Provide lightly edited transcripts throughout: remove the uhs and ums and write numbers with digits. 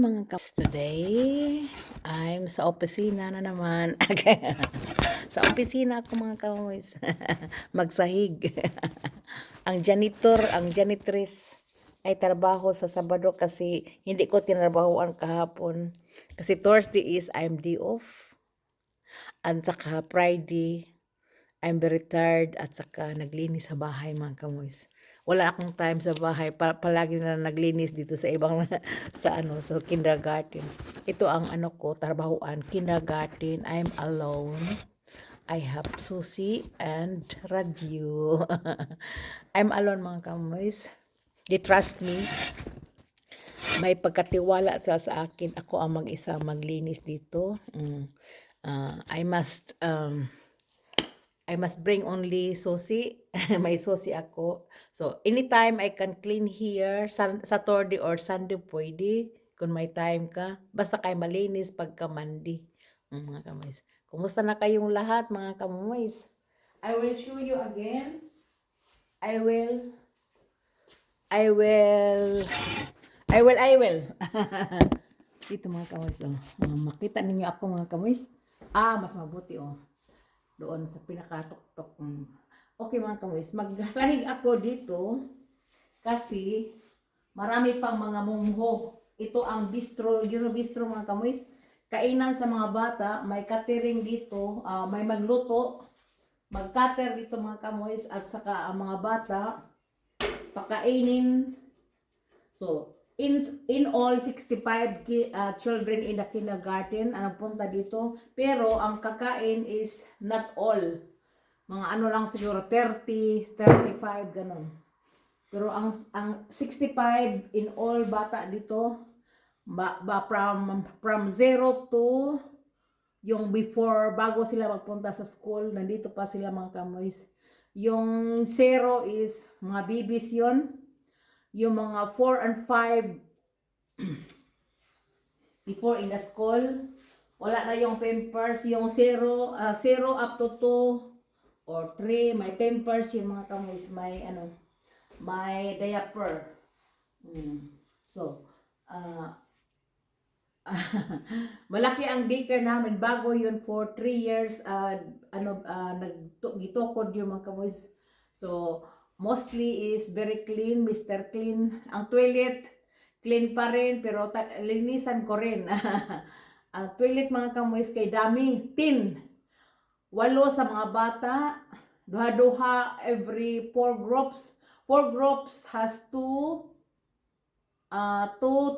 mga kamoys. Today, I'm sa opisina na naman. Sa opisina ako mga kamoys. Magsahig. Ang janitor, ang janitress ay trabaho sa Sabado kasi hindi ko tinrabahoan kahapon. Kasi Thursday is I'm day off. At saka Friday, I'm very tired at saka naglinis sa bahay mga kamoys. Wala akong time sa bahay, palagi na naglinis dito sa ibang sa kindergarten. Ito ang ko, trabahoan, kindergarten. I'm alone. I have Susie and Radio. I'm alone mga kamoys. They trust me. May pagkatiwala sa akin. Ako ang mag-isa maglinis dito. I must bring only Susie. May Susie ako. So, anytime I can clean here. Saturday or Sunday pwede. Kung may time ka. Basta kayo malinis pagka Monday. Mga kamoys. Kumusta na kayong lahat mga kamoys? I will show you again. I will. Dito mga kamoys. Makita ninyo ako mga kamoys. Mas mabuti doon sa pinakatuktok. Okay mga kamoys, magsahig ako dito kasi marami pang mga mungho. Ito ang bistro, bistro mga kamoys. Kainan sa mga bata, may catering dito, may magluto, mag-cater dito mga kamoys at saka ang mga bata pakainin. So, in all 65 children in the kindergarten ang punta dito, pero ang kakain is not all, mga lang siguro 30, 35 ganun, pero ang 65 in all bata dito from 0 to yung before, bago sila magpunta sa school, nandito pa sila mga kamoys. Yung 0 is mga babies yon. Yung mga 4 and 5 before in the school, wala na yung pampers. Yung 0 up to 2 or 3 may pampers. Yung mga kamoys may may diaper. So malaki ang daycare namin, bago yun for 3 years. Naggitukod yung mga kamoys. So mostly is very clean, Mr. Clean. Ang toilet, clean pa rin, pero linisan ko rin. Ang toilet mga kamoys kay dami, 8 sa mga bata, duha-duha every 4 groups. 4 groups has 2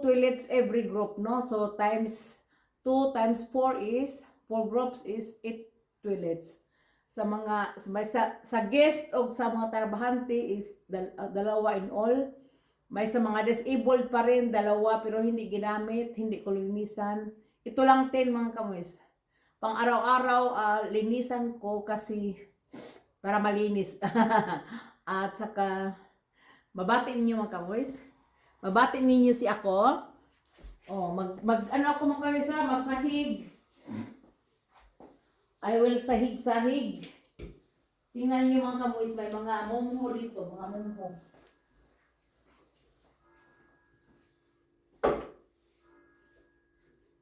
toilets every group, no? So times 2 times 4 is 4 groups is 8 toilets. Sa mga sa guest o sa mga trabahante is dalawa in all. May sa mga disabled pa rin dalawa pero hindi ginamit, hindi ko linisan. Ito lang 10 mga kamoys. Pang araw-araw linisan ko kasi para malinis. At saka mabati ninyo mga kamoys. Mabati ninyo si ako. Ako mga kamoys, magsahig. I will sahig-sahig. Tingnan niyo mga kamoys, may mga mungho dito, mga mungho.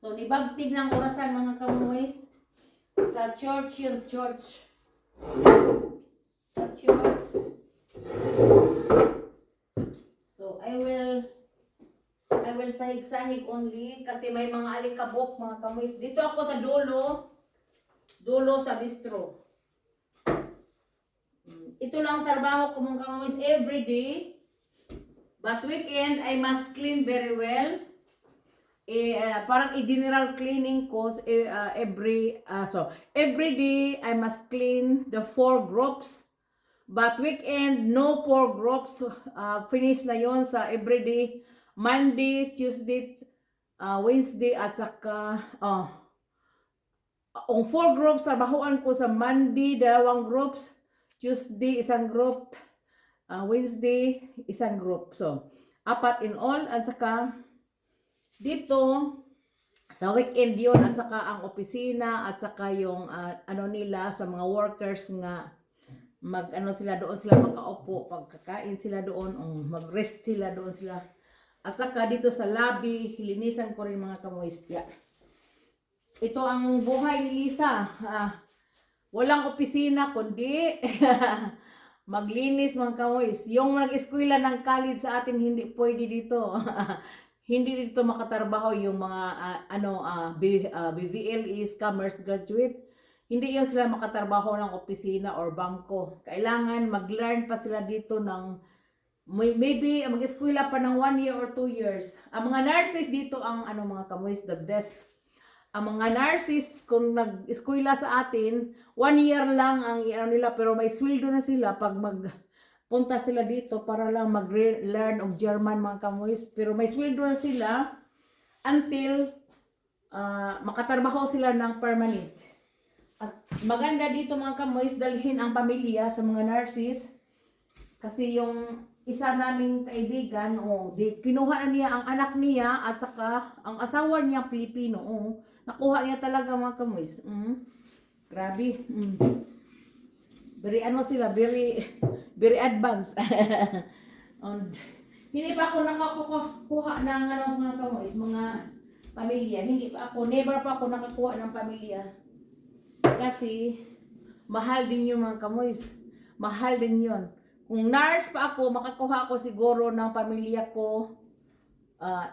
So, nibagtig ng orasan mga kamoys. Sa church yun, church. Sa church. So, I will sahig-sahig only kasi may mga alikabok mga kamoys. Dito ako sa dulo sa bistro. Ito lang trabaho ko mga kamoys every day. But weekend, I must clean very well. Parang i-general cleaning ko every day I must clean the 4 groups. But weekend, no 4 groups. Finish na yon sa everyday. Monday, Tuesday, Wednesday, at saka ang 4 groups, trabahoan ko sa Monday, 2 groups. Tuesday, isang group. Wednesday, isang group. So, 4 in all. At saka, dito, sa weekend yun. At saka ang opisina. At saka yung, nila, sa mga workers nga, sila doon sila makaupo. Pagkakain sila doon. Mag-rest sila doon sila. At saka dito sa lobby, linisan ko rin mga kamoys. Yeah. Ito ang buhay ni Lisa. Walang opisina kundi maglinis mga kamoys. Yung nag-eskwela ng college sa atin hindi pwede dito. Hindi dito makatrabaho yung mga BVLEs, commerce graduate. Hindi yun sila makatrabaho ng opisina or bangko. Kailangan mag-learn pa sila dito ng maybe mag-eskwela pa ng 1 year or 2 years. Ang mga nurses dito ang mga kamoys, the best. Ang mga nurses, kung nag-eskwela sa atin, 1 year lang ang nila, pero may sweldo na sila pag magpunta sila dito para lang mag-learn of German mga kamoys. Pero may sweldo na sila until makatrabaho sila ng permanent. At maganda dito mga kamoys, dalhin ang pamilya sa mga nurses. Kasi yung isa naming kaibigan, kinuha na niya ang anak niya at saka ang asawa niya Pilipino. Nakuha niya talaga mga kamoys. Grabe. Very sila, very advanced. And, hindi pa ako nakakuha ng mga kamoys, mga pamilya. Never pa ako nakakuha ng pamilya. Kasi mahal din yung mga kamoys. Mahal din yun. Kung nurse pa ako, makakuha ako siguro ng pamilya ko.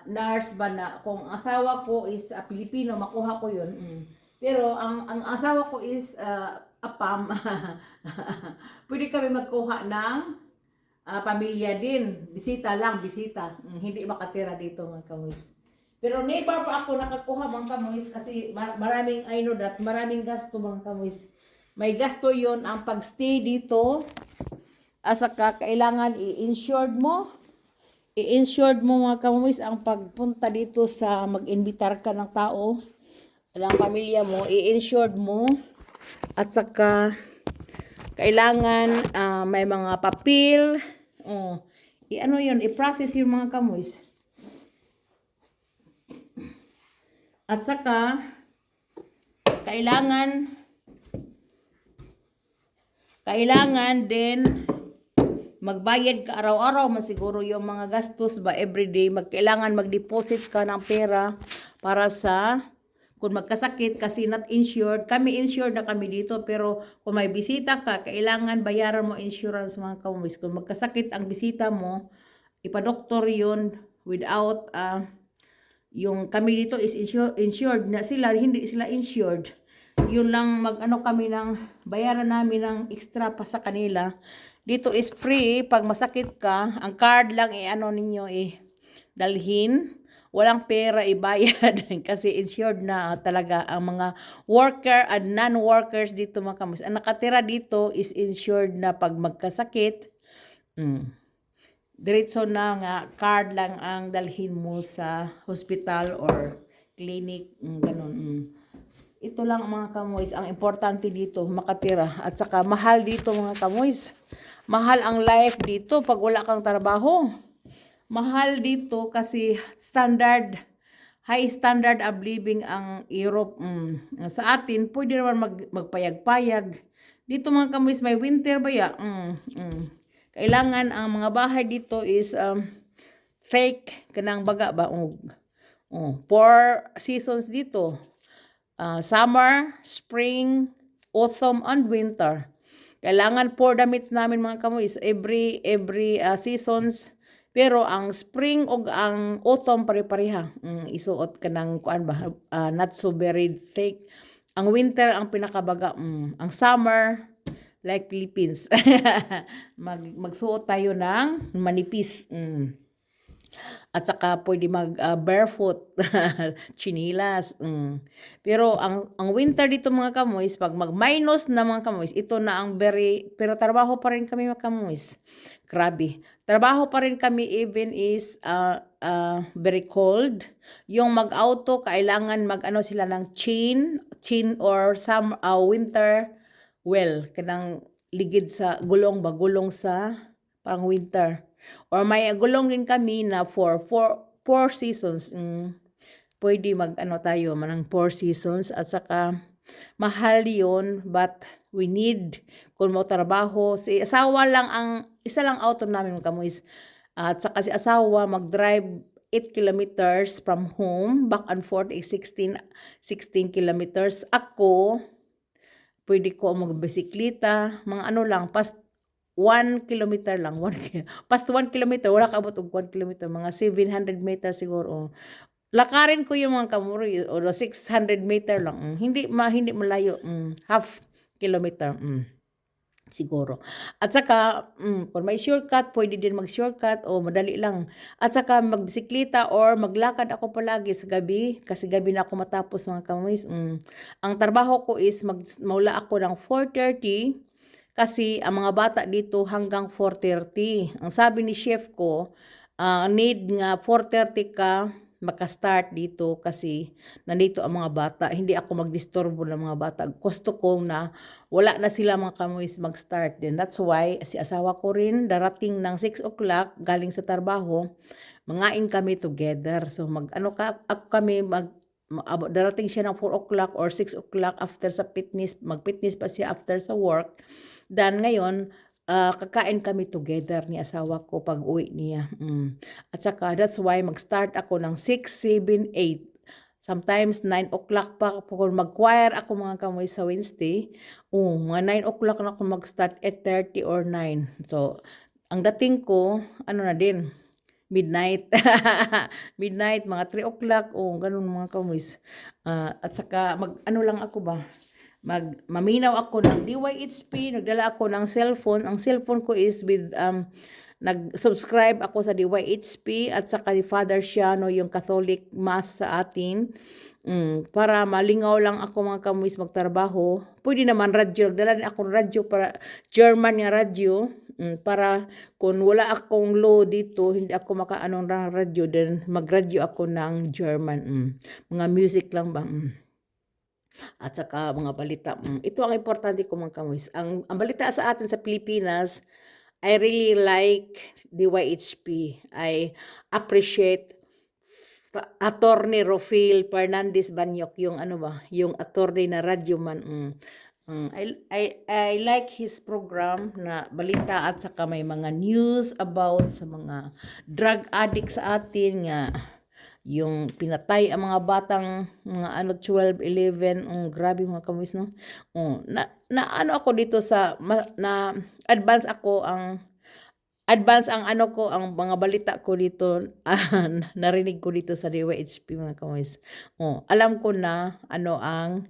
Nurse ba na? Kung asawa ko is Pilipino, makuha ko yun. Pero ang asawa ko is APAM. Pwede kami magkuha ng pamilya din. Bisita lang, bisita. Hindi makatira dito mga kamoys. Pero never pa ako nakakuha mga kamoys kasi maraming, I know that, maraming gasto mga kamoys. May gasto yon ang pagstay dito. Saka kailangan i-insured mo. I-insured mo mga kamoys ang pagpunta dito sa mag-invitar ka ng tao, ng pamilya mo, i-insured mo. At saka kailangan may mga papel. Yun, i-process yung mga kamoys. At saka kailangan din magbayad ka araw-araw, masiguro yung mga gastos ba everyday, kailangan mag-deposit ka ng pera para sa kung magkasakit kasi not insured. Kami insured na kami dito, pero kung may bisita ka, kailangan bayaran mo insurance mga kamoys. Kung magkasakit ang bisita mo, ipadoktor yun without yung kami dito is insured na sila, hindi sila insured. Yun lang kami ng bayaran namin ng extra pa sa kanila. Dito is free. Pag masakit ka, ang card lang ninyo dalhin. Walang pera ibayad kasi insured na talaga ang mga worker and non-workers dito mga kamoys. Ang nakatira dito is insured na pag magkasakit. Diretso na nga, card lang ang dalhin mo sa hospital or clinic. Ganun. Ito lang mga kamoys. Ang importante dito, makatira. At saka mahal dito mga kamoys. Mahal ang life dito pag wala kang trabaho. Mahal dito kasi high standard of living ang Europe. Sa atin, pwede naman magpayag-payag. Dito mga kamoys, may winter ba ya? Kailangan ang mga bahay dito is fake, kanang baga ba? 4 seasons dito. Summer, spring, autumn, and winter. Kailangan 4 damit namin mga kamoys every seasons. Pero ang spring o ang autumn pare-pareha. Isuot ka ng not so very thick. Ang winter ang pinakabaga. Ang summer, like Philippines. Magsuot tayo ng manipis. At saka pwede barefoot, chinilas. Pero ang winter dito mga kamoys, pag mag-minus na mga kamoys, ito na ang pero trabaho pa rin kami mga kamoys. Grabe. Trabaho pa rin kami even is very cold. Yung mag-auto, kailangan sila ng chain or some winter kanang ligid sa gulong sa parang winter. Or may gulong din kami na for 4 seasons. Pwede tayo manang 4 seasons. At saka mahal yun, but we need kung mo trabaho. Si asawa lang isa lang auto namin kamoys. At saka si asawa mag-drive 8 kilometers from home. Back and forth is 16 kilometers. Ako, pwede ko magbisikleta, mga ano lang, past 1 kilometer lang, past 1 kilometer, wala ka abot og 1 kilometer, mga 700 meters siguro. Lakarin ko yung mga kamuri, o 600 meter lang, hindi malayo, half kilometer, siguro. At saka, kung may shortcut, pwede din mag-shortcut o madali lang. At saka magbisikleta or maglakad ako palagi sa gabi, kasi gabi na ako matapos mga kamuis. Ang trabaho ko is maula ako ng 4:30, kasi ang mga bata dito hanggang 4:30. Ang sabi ni chef ko, need nga 4:30 ka maka-start dito kasi nandito ang mga bata. Hindi ako magdisturbo ng mga bata. Gusto ko na wala na sila mga kamuis mag-start. Then that's why si asawa ko rin darating ng 6 o'clock galing sa trabaho. Mangain kami together. So darating siya ng 4 o'clock or 6 o'clock after sa fitness. Mag-fitness pa siya after sa work. Dan ngayon, kakain kami together ni asawa ko pag uwi niya. At saka, that's why mag-start ako ng 6, 7, 8. Sometimes 9 o'clock pa kung mag-choir ako mga kamoy sa Wednesday. Mga 9 o'clock na ako mag-start, 8:30 or 9. So, ang dating ko, ano na din, midnight. Midnight, mga 3 o'clock. Ganun mga kamoys. At saka, ano lang ako ba? Maminaw ako ng DYHP, nagdala ako ng cellphone. Ang cellphone ko is with, nag-subscribe ako sa DYHP at saka ni Father Shiano, yung Catholic Mass sa atin. Para malingaw lang ako mga kamuis magtrabaho. Pwede naman radyo, nagdala din ako radyo para German yung radyo. Para kung wala akong low dito, hindi ako makaanong ng radyo, then magradyo ako ng German. Mga music lang ba? At saka mga balita. Ito ang importante ko mga kamuis. Ang balita sa atin sa Pilipinas, I really like DYHP. I appreciate Attorney Rofil Fernandez Banyok, yung yung attorney na radyoman. I like his program na balita at saka may mga news about sa mga drug addict sa atin nga yung pinatay ang mga batang mga 12, 11, grabe mga kamuis no. Ako dito sa na advance ang mga balita ko dito, narinig ko dito sa DYHP mga kamuis. Alam ko na ang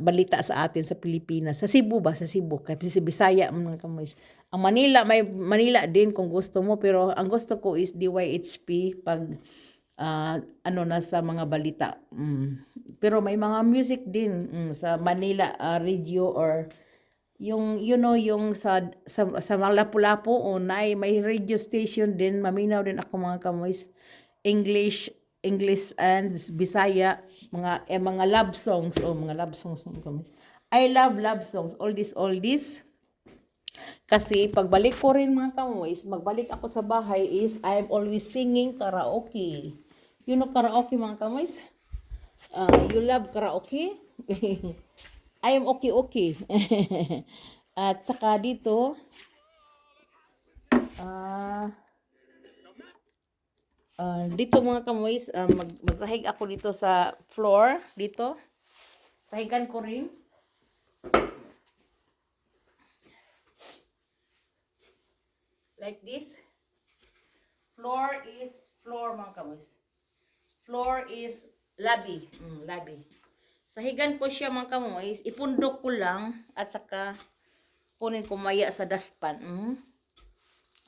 balita sa atin sa Pilipinas, sa Cebu kasi sa Bisaya mga kamuis. Ang Manila, may Manila din kung gusto mo, pero ang gusto ko is DYHP pag na sa mga balita. Pero may mga music din sa Manila radio or yung yung sa mga Lapu-Lapu may radio station din, maminaw din ako mga kamoys. English and Bisaya, mga love songs mga mga kamoys. I love love songs, all this. Kasi pagbalik ko rin mga kamoys, magbalik ako sa bahay is I'm always singing karaoke. You know karaoke mga kamoys? You love karaoke? I am okay. At saka dito, dito mga kamoys, magsahig ako dito sa floor, dito. Sahigan ko rin. Like this. Floor mga kamoys. Floor is lobby. Sahigan ko siya mga kamoys, ipundok ko lang at saka kunin ko maya sa dustpan.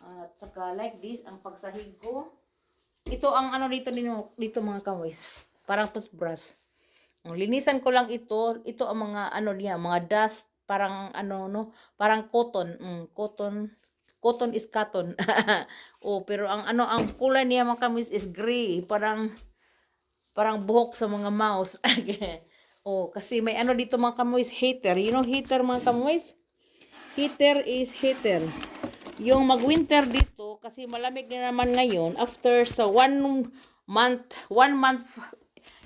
At saka like this ang pagsahig ko. Ito ang dito mga kamoys, parang toothbrush. Linisan ko lang ito. Ito ang mga mga dust, parang parang cotton. Cotton is cotton. Pero ang kulay niya mga kamoys is gray, parang buhok sa mga mouse. Kasi may dito mga kamoys, heater. You know heater mga kamoys? Heater is heater. Yung mag-winter dito, kasi malamig na naman ngayon, after sa 1 month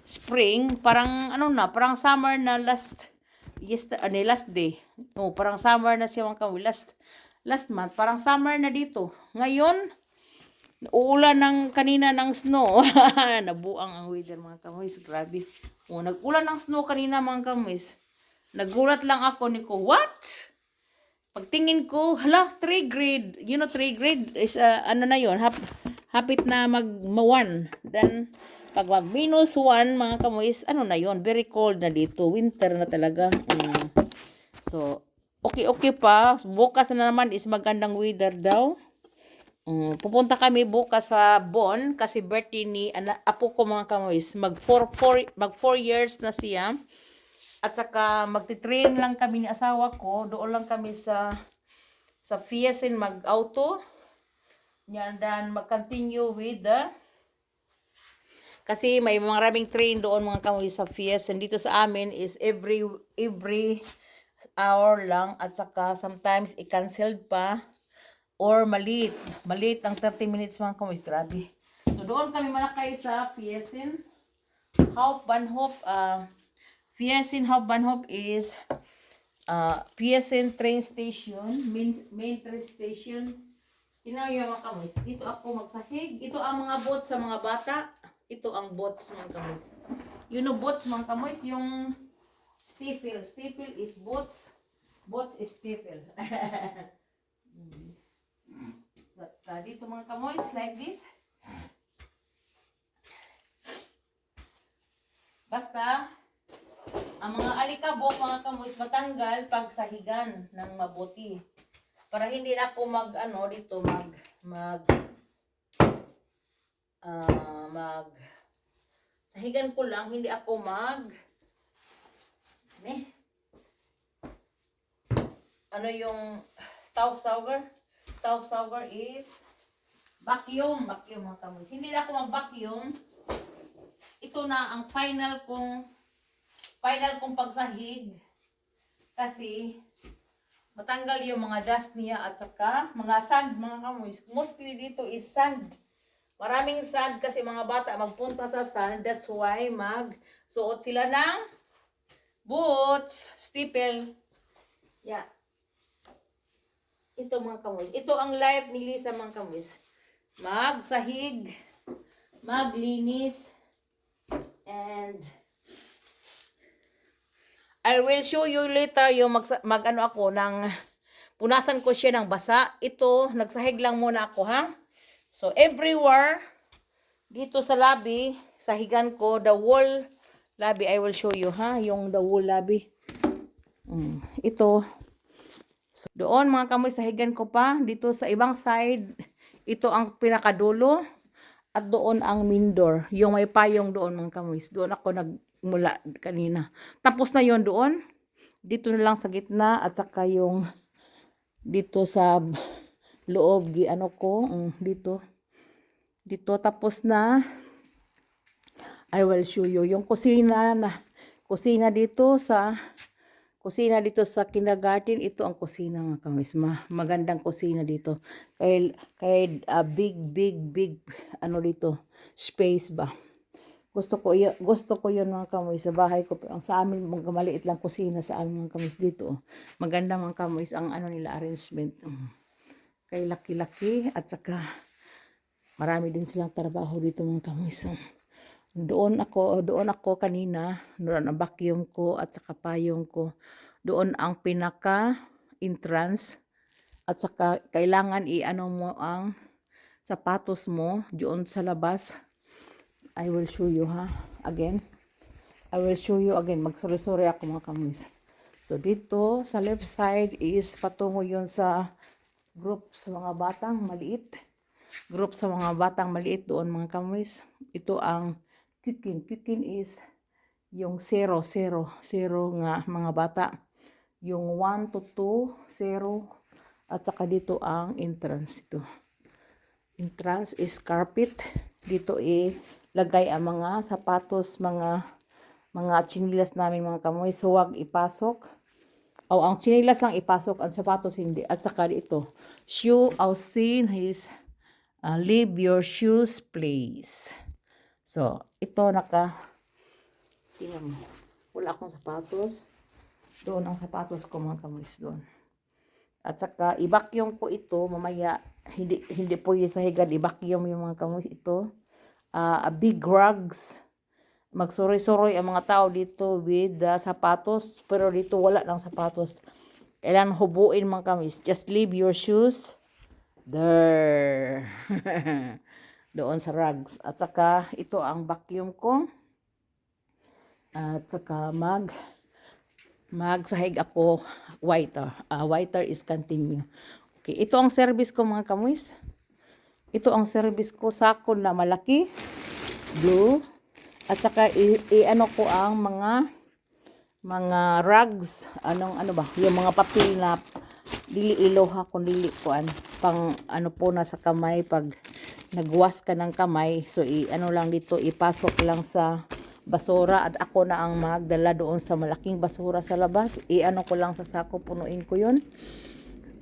spring, parang parang summer na last day. Parang summer na siya mga kamoys. Last month, parang summer na dito. Ngayon, Uulan ng kanina ng snow. Nabuang ang weather mga kamoys. Grabe. O, nag-ulan ng snow kanina mga kamoys. Nagulat lang ako ni ko, what? Pagtingin ko, hala, 3 grade. You know, 3 grade is, ano na yon, hapit na mag-1. Then, pag mag-1, mga kamoys, ano na yon, very cold na dito. Winter na talaga. So, okay pa. Bukas na naman is magandang weather daw. Pupunta kami bukas sa Bon kasi birthday ni apo ko mga kamoys. Mag 4 years na siya. At saka magti-train lang kami ni asawa ko. Doon lang kami sa Fiescin mag-auto. Yan, then mag-continue with kasi may maraming train doon mga kamoy sa Fiescin. Dito sa amin is every hour lang. At saka sometimes i-canceled pa. Or maliit ang 30 minutes mga kamoy. Grabe. So doon kami malakay sa Fiescin. Hauptbahnhof. Fiescin Hauptbahnhof is Fiescin train station. Main train station. Tinaw yung mga kamoy. Dito ako magsahig. Ito ang mga boats sa mga bata. Ito ang boats mga kamoy. You know boats mga kamoy? Yung stifle. Stifle is boats. Boats is stifle. So, dito mga kamoys, like this. Basta, ang mga alikabok mga kamoys, matanggal pag sahigan ng mabuti. Para hindi na ako sahigan ko lang, hindi ako ano yung stove sauger is vacuum mga kamoy. Hindi na ako mag-vacuum. Ito na ang final kong pagsahig kasi matanggal yung mga dust niya at saka mga sand mga kamoy. Mostly dito is sand. Maraming sand kasi mga bata magpunta sa sand. That's why magsuot sila ng boots, stipple. Yeah. Ito mga kamoy. Ito ang life ni Lisa mga kamoy. Magsahig, maglinis, and I will show you later yung mag-ano ako ng punasan ko siya ng basa. Ito, nagsahig lang muna ako ha. So everywhere dito sa lobby, sahigan ko, the wall lobby, I will show you ha, yung the wall lobby. Ito. So, doon mga kamoy, sahigan ko pa. Dito sa ibang side, ito ang pinakadulo. At doon ang main door. Yung may payong doon mga kamoy. Doon ako nagmula kanina. Tapos na yon doon. Dito na lang sa gitna. At saka yung dito sa loob. Dito. Tapos na. I will show you. Yung kusina dito sa kindergarten, ito ang kusina mga kamis. Magandang kusina dito. Kay big dito, space ba. Gusto ko 'yun mga kamis sa bahay ko. Ang sa amin maliit lang kusina sa amin mga kamis dito. Maganda mga kamis ang nila arrangement. Kay laki-laki at saka marami din silang trabaho dito mga kamis. Doon ako kanina, doon ang vacuum ko at saka payong ko. Doon ang pinaka entrance at saka kailangan mo ang sapatos mo doon sa labas. I will show you again. Magsuri-suri ako mga kamis. So dito sa left side is patungo yun sa group sa mga batang maliit. Doon mga kamis. Ito ang Kikin is yung 0 nga mga bata. Yung 1 to 2, 0. At saka dito ang entrance. Entrance is carpet. Dito lagay ang mga sapatos, mga chinilas namin mga kamoy. So wag ipasok. Ang chinilas lang ipasok, ang sapatos hindi. At saka dito, shoe outseen is leave your shoes place. So, ito tingnan mo. Wala akong sapatos. Doon ang sapatos ko mga kamoys doon. At saka i-vacuum ko ito mamaya. Hindi po yung sa higad, i-vacuum yung mga kamoys ito. Big rugs. Magsuroy-suroy ang mga tao dito with sapatos, pero dito wala ng sapatos. Kailangan hubuin mga kamoys. Just leave your shoes there. Doon sa rugs. At saka ito ang vacuum ko. At saka magsahig ako whiter. Whiter is continue. Okay, ito ang service ko mga kamuis. Ito ang service ko, sako na malaki, blue. At saka ano ko ang mga rugs, ano ba, yung mga papel na dili iloha kung dili kuan pang ano po na sa kamay pag nagwas ka ng kamay. So ano lang dito, ipasok lang sa basura at ako na ang magdala doon sa malaking basura sa labas. Ano ko lang sa sako, punuin ko yun.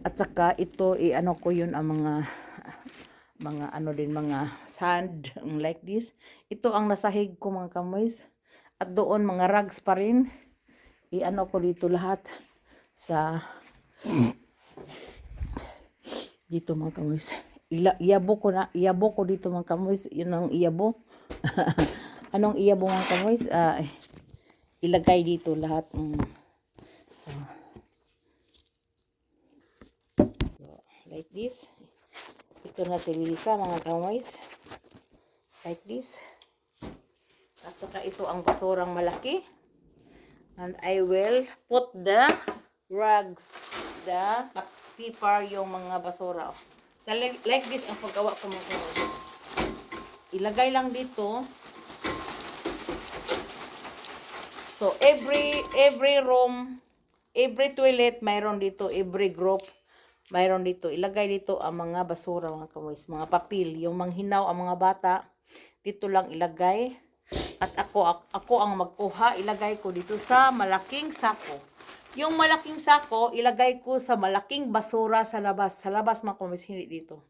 At saka ito ano ko yun ang mga ano din, mga sand like this. Ito ang nasahig ko mga kamoys. At doon mga rugs pa rin. Ano ko dito lahat sa dito mga kamoys. Iyabo ko dito mga kamoys. Yun ang iyabo. Anong iyabo mga kamoys? Ilagay dito lahat. So, like this. Ito na si Lisa mga kamoys. Like this. At saka ito ang basurang malaki. And I will put the rugs, the paper, yung mga basura. So like this ang paggawa ko mga kamoys. Ilagay lang dito. So every room, every toilet mayroon dito, every group mayroon dito. Ilagay dito ang mga basura mga kamoys, mga papel, yung manghinaw ang mga bata dito lang ilagay. At ako ang magkuha, ilagay ko dito sa malaking sako. Yung malaking sako ilagay ko sa malaking basura sa labas. Sa labas mga kamoys, hindi dito.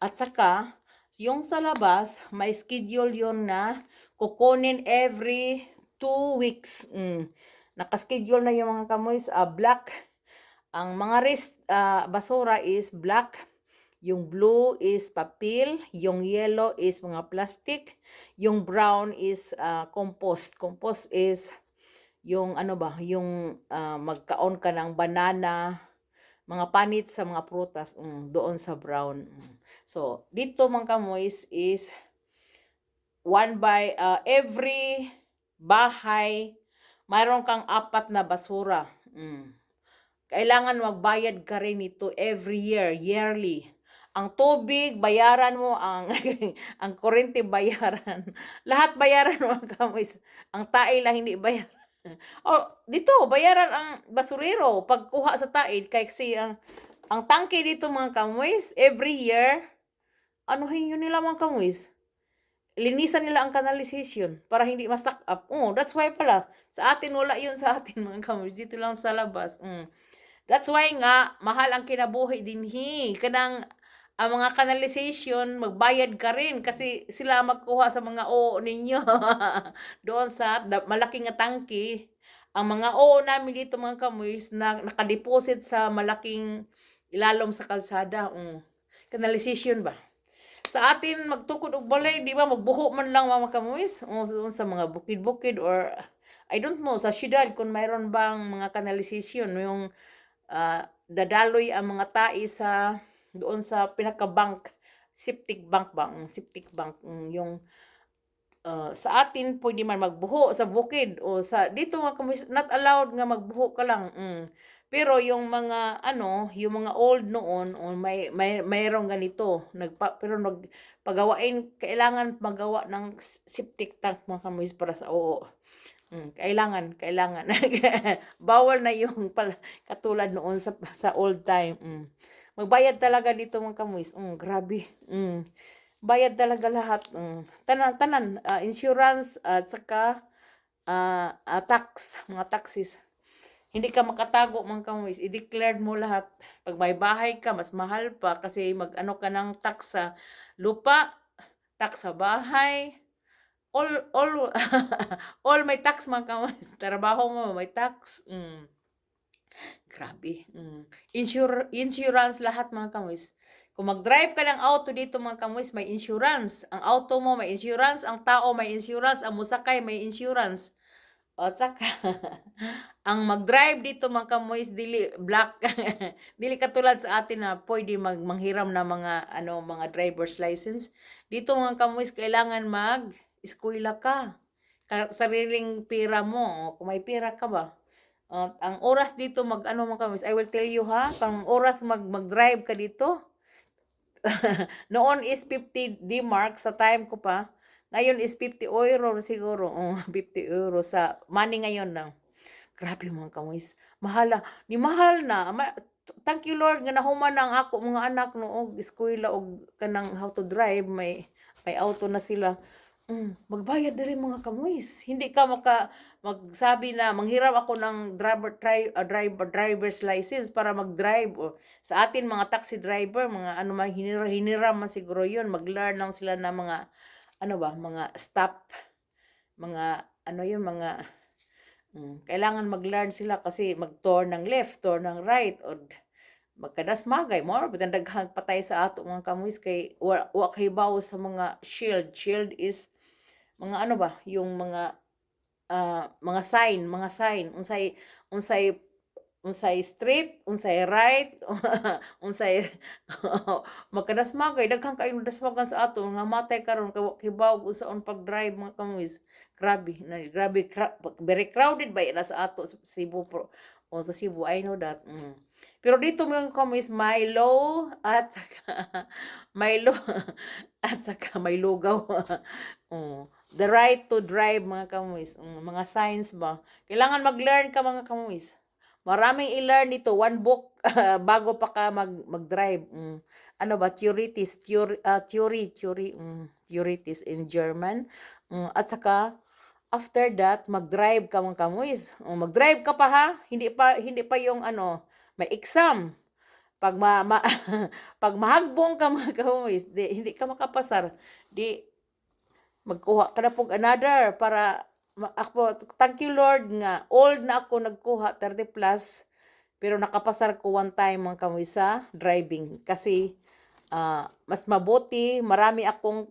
At saka yung sa labas may schedule yon na kukunin every 2 weeks. Nakaschedule na yung mga kamoys. Black. Ang mga basura is black. Yung blue is papel. Yung yellow is mga plastic. Yung brown is compost. Compost is yung ano ba, yung magkaon ka ng banana, mga panit sa mga prutas, doon sa brown. So, dito mga kamoys is every bahay, mayroon kang 4 na basura. Kailangan magbayad ka rin ito every year, yearly. Ang tubig, bayaran mo, ang ang kuryente bayaran. Lahat bayaran mo mga kamoys. Ang tae lang hindi bayaran. Dito, bayaran ang basurero pagkuha sa taid kasi ang tangke dito mga kamoys, every year, anuhin yun nila mga kamoys. Linisan nila ang canalization para hindi ma-stuck up. That's why pala. Sa atin, wala yun sa atin mga kamoys. Dito lang sa labas. That's why nga, mahal ang kinabuhi dinhi. Kanang ang mga canalization, magbayad ka rin kasi sila magkuha sa mga oo ninyo. Doon sa malaking nga tangke. Ang mga oo namin dito mga kamoys na nakadeposit sa malaking ilalom sa kalsada. Canalization ba? Sa atin, magtukod og balay, di ba? Magbuho man lang mga kamoys. Sa mga bukid-bukid or I don't know, sa syudad kung mayroon bang mga canalization. Yung dadaloy ang mga tai sa doon sa pinaka-bank, septic bank ba? Septic bank. Yung sa atin pwede man magbuho sa bukid o sa dito mga kamoys, not allowed nga magbuho ka lang. Pero yung mga yung mga old noon mayroong ganito, pero pagawain kailangan magawa ng septic tank mga kamoys para sa oo. Kailangan. Bawal na yung katulad noon sa old time. Magbayad talaga dito mga kamoys. Grabe. Bayad talaga lahat. Tanan, insurance at saka tax, mga taxes. Hindi ka makatago mga kamoys. I-declared mo lahat. Pag may bahay ka, mas mahal pa kasi mag-ano ka ng tax sa lupa, tax sa bahay, all may tax mga kamoys. Trabaho mo may tax. Grabe. Insurance lahat mga kamoys. Kung mag-drive ka ng auto dito mga kamoys, may insurance. Ang auto mo may insurance, ang tao may insurance, ang musakay may insurance. O tsaka, ang mag-drive dito mga kamoys, dili black. Dili katulad sa atin na pwede manghiram na mga driver's license. Dito mga kamoys, kailangan mag-eskwela ka. Sariling pera mo. O, kung may pera ka ba? Ang oras dito mga kamoys, I will tell you ha, pang oras mag-drive ka dito. Noon is 50 D-mark sa time ko pa. Ngayon is 50 euro siguro. 50 euro sa money ngayon na. Grabe mga kamoys. Mahal na. Ni mahal na. Thank you Lord nga nahuman na ang ako mga anak no og eskwela og kanang how to drive, may auto na sila. Magbayad na rin mga kamoys. Hindi ka magsabi na manghiram ako ng driver's license para mag-drive. O, sa atin mga taxi driver, mga ano man hiniram man siguro yun. Mag-learn lang sila na mga mga stop, mga kailangan mag-learn sila kasi mag-turn ng left, turn ng right, o magkadasmagay mo bitan daghang patay sa ato mga kamoys kay wa kay bawo sa mga shield is mga yung mga sign unsay straight, unsay right, unsay magkadasmagay daghang kaayong dasmagan sa ato nga matay karon kay bawog usaon pag-drive mga kamoys. Grabe, very crowded ba na sa ato sa Cebu o sa Cebu, I know that. Pero dito mga kamoys may low at saka may low at saka may lugaw. The right to drive mga kamoys, mga signs ba. Kailangan mag-learn ka mga kamoys. Maraming i-learn dito, one book bago pa ka mag-drive. Theories in German. At saka after that, mag-drive ka mga kamoys. Mag-drive ka pa ha, hindi pa yung may exam. Pag pag mahagbong ka mga kamoys, hindi ka makapasar. Magkuha ka na pong another para ako, thank you Lord nga old na ako nagkuha 30 plus pero nakapasar ko one time mga kamoy sa driving kasi mas mabuti marami akong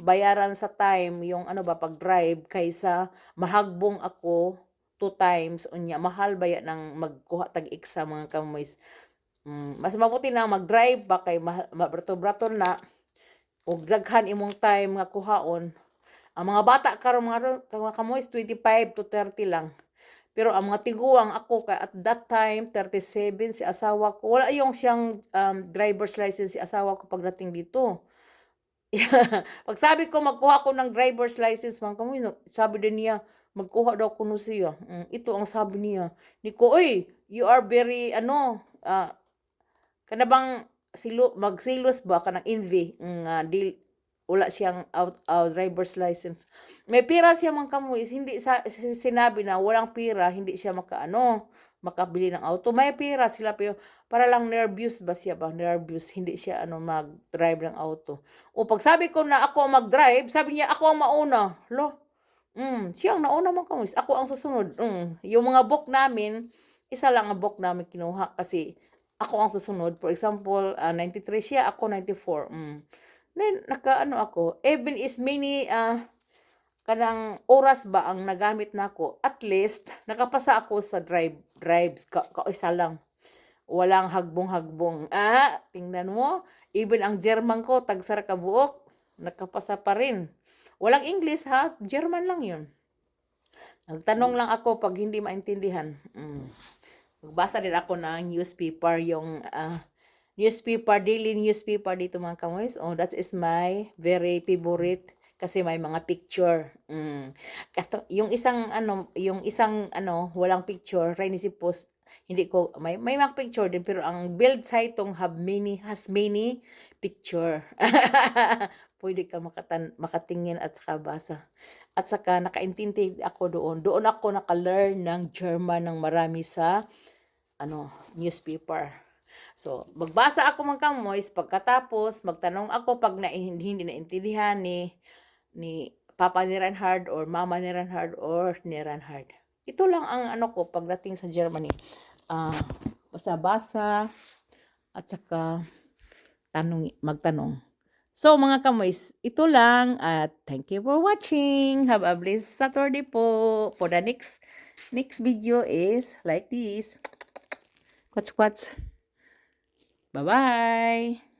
bayaran sa time yung pag drive kaysa mahagbong ako 2 times unya mahal baya ng magkuha tag exam mga kamoy. Mas mabuti na mag-drive ba kay mabrato-brato na og daghan imong time nga kuhaon. Ang mga bata karon mga kamoys 25 to 30 lang. Pero ang mga tiguang ako at that time 37 si asawa ko. Wala yung siyang driver's license si asawa ko pagdating dito. Pag sabi ko magkuha ko ng driver's license mga kamoys, sabi din niya magkuha daw kuno siya. Ito ang sabi niya. Niko, oy, you are very kanabang magsilos ba kanang envy nga wala siyang driver's license. May pira siya mga kamoys, hindi sinabi na walang pira, hindi siya makabili ng auto. May pira sila pero para lang nervous ba siya ba? Nervous, hindi siya mag-drive ng auto. O pag sabi ko na ako mag-drive, sabi niya ako ang mauna. Siya ang nauna mga kamoys, ako ang susunod. Yung mga book namin, isa lang ang book namin kinuha kasi ako ang susunod. For example, 93 siya, ako 94. Then, ako, even is many, kanang oras ba ang nagamit nako at least, nakapasa ako sa drives, isa lang. Walang hagbong-hagbong. Tingnan mo, even ang German ko, tagsara kabuok, nakapasa pa rin. Walang English ha, German lang yun. Nagtanong lang ako pag hindi maintindihan. Magbasa din ako ng newspaper, yung daily newspaper dito mga kamoys. That is my very favorite kasi may mga picture. Yung isang walang picture, Rainicy Post, hindi ko may mga picture din pero ang Bild Zeitung has many picture. Pwede ka makatingin at saka basa. At saka nakaintindi ako doon. Doon ako naka-learn ng German ng marami sa newspaper. So, magbasa ako mga kamoys, pagkatapos, magtanong ako pag hindi naintindihan ni Papa ni Reinhard or Mama ni Reinhard or ni Reinhard. Ito lang ang ko pagdating sa Germany. basa-basa at saka magtanong. So mga kamoys, ito lang at thank you for watching. Have a blessed Saturday po. For the next video is like this. Quats. Bye-bye.